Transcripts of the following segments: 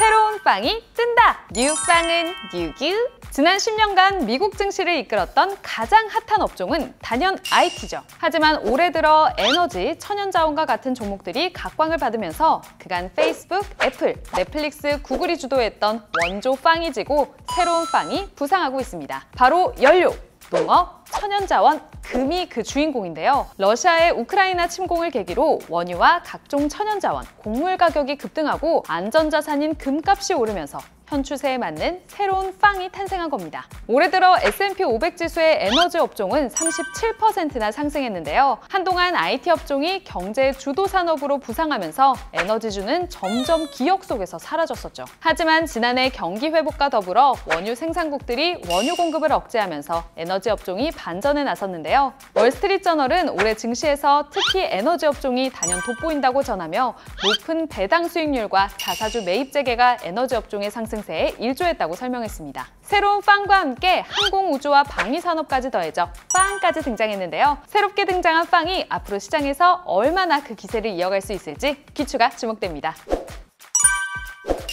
새로운 빵이 뜬다! 뉴빵은 뉴규! 지난 10년간 미국 증시를 이끌었던 가장 핫한 업종은 단연 IT죠. 하지만 올해 들어 에너지, 천연자원과 같은 종목들이 각광을 받으면서 그간 페이스북, 애플, 넷플릭스, 구글이 주도했던 원조 빵이 지고 새로운 빵이 부상하고 있습니다. 바로 연료, 농업, 천연자원, 금이 그 주인공인데요. 러시아의 우크라이나 침공을 계기로 원유와 각종 천연자원, 곡물 가격이 급등하고 안전자산인 금값이 오르면서 현 추세에 맞는 새로운 빵이 탄생한 겁니다. 올해 들어 S&P 500 지수의 에너지 업종은 37%나 상승했는데요. 한동안 IT 업종이 경제의 주도 산업으로 부상하면서 에너지주는 점점 기억 속에서 사라졌었죠. 하지만 지난해 경기 회복과 더불어 원유 생산국들이 원유 공급을 억제하면서 에너지 업종이 반전에 나섰는데요. 월스트리트저널은 올해 증시에서 특히 에너지 업종이 단연 돋보인다고 전하며 높은 배당 수익률과 자사주 매입 재개가 에너지 업종의 상승세에 일조했다고 설명했습니다. 새로운 빵과 함께 항공우주와 방위산업까지 더해져 빵까지 등장했는데요. 새롭게 등장한 빵이 앞으로 시장에서 얼마나 그 기세를 이어갈 수 있을지 귀추가 주목됩니다.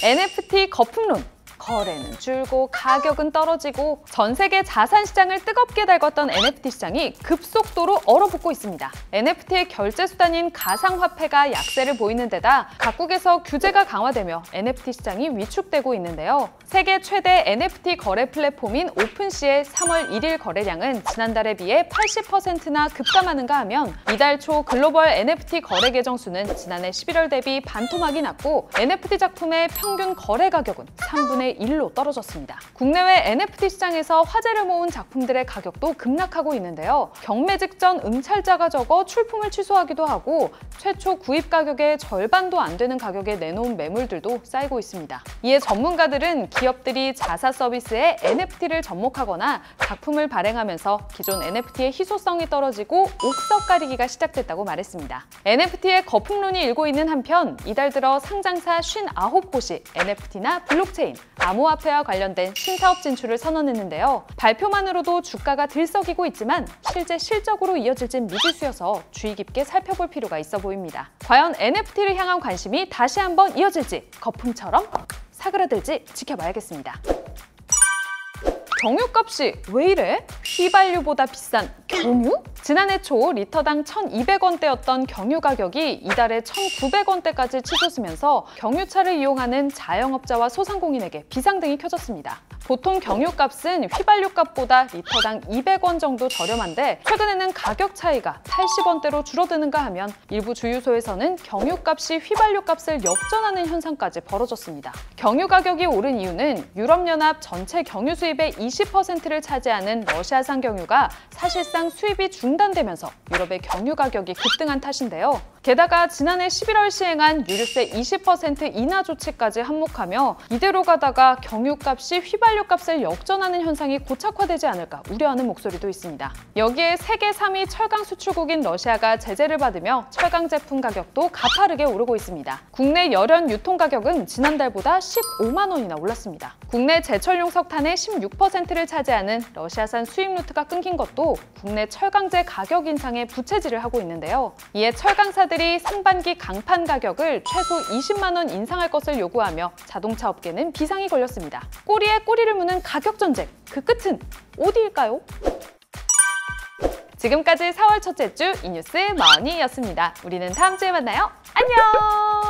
NFT 거품론. 거래는 줄고 가격은 떨어지고 전 세계 자산 시장을 뜨겁게 달궜던 NFT 시장이 급속도로 얼어붙고 있습니다. NFT의 결제 수단인 가상화폐가 약세를 보이는 데다 각국에서 규제가 강화되며 NFT 시장이 위축되고 있는데요. 세계 최대 NFT 거래 플랫폼인 오픈시의 3월 1일 거래량은 지난달에 비해 80%나 급감하는가 하면 이달 초 글로벌 NFT 거래 계정 수는 지난해 11월 대비 반토막이 났고 NFT 작품의 평균 거래 가격은 3분의 1로 떨어졌습니다. 국내외 NFT 시장에서 화제를 모은 작품들의 가격도 급락하고 있는데요. 경매 직전 응찰자가 적어 출품을 취소하기도 하고 최초 구입 가격의 절반도 안 되는 가격에 내놓은 매물들도 쌓이고 있습니다. 이에 전문가들은 기업들이 자사 서비스에 NFT를 접목하거나 작품을 발행하면서 기존 NFT의 희소성이 떨어지고 옥석 가리기가 시작됐다고 말했습니다. NFT의 거품론이 일고 있는 한편 이달 들어 상장사 59곳이 NFT나 블록체인, 암호화폐와 관련된 신사업 진출을 선언했는데요. 발표만으로도 주가가 들썩이고 있지만 실제 실적으로 이어질진 미지수여서 주의 깊게 살펴볼 필요가 있어 보입니다. 과연 NFT를 향한 관심이 다시 한번 이어질지 거품처럼 사그라들지 지켜봐야겠습니다. 경유값이 왜 이래? 휘발유보다 비싼 경유? 지난해 초 리터당 1,200원대였던 경유 가격이 이달에 1,900원대까지 치솟으면서 경유차를 이용하는 자영업자와 소상공인에게 비상등이 켜졌습니다. 보통 경유값은 휘발유값보다 리터당 200원 정도 저렴한데 최근에는 가격 차이가 80원대로 줄어드는가 하면 일부 주유소에서는 경유값이 휘발유값을 역전하는 현상까지 벌어졌습니다. 경유 가격이 오른 이유는 유럽연합 전체 경유 수입의 20%를 차지하는 러시아산 경유가 사실상 수입이 중단되면서 유럽의 경유 가격이 급등한 탓인데요. 게다가 지난해 11월 시행한 유류세 20% 인하 조치까지 한몫하며 이대로 가다가 경유값이 휘발유값을 역전하는 현상이 고착화되지 않을까 우려하는 목소리도 있습니다. 여기에 세계 3위 철강 수출국인 러시아가 제재를 받으며 철강 제품 가격도 가파르게 오르고 있습니다. 국내 열연 유통 가격은 지난달보다 15만 원이나 올랐습니다. 국내 제철용 석탄의 16%를 차지하는 러시아산 수입 루트가 끊긴 것도 국내 철강제 가격 인상에 부채질을 하고 있는데요. 이에 철강사들이 상반기 강판 가격을 최소 20만 원 인상할 것을 요구하며 자동차 업계는 비상이 걸렸습니다. 꼬리에 꼬리를 무는 가격 전쟁, 그 끝은 어디일까요? 지금까지 4월 첫째 주 이 뉴스 머니였습니다. 우리는 다음 주에 만나요. 안녕!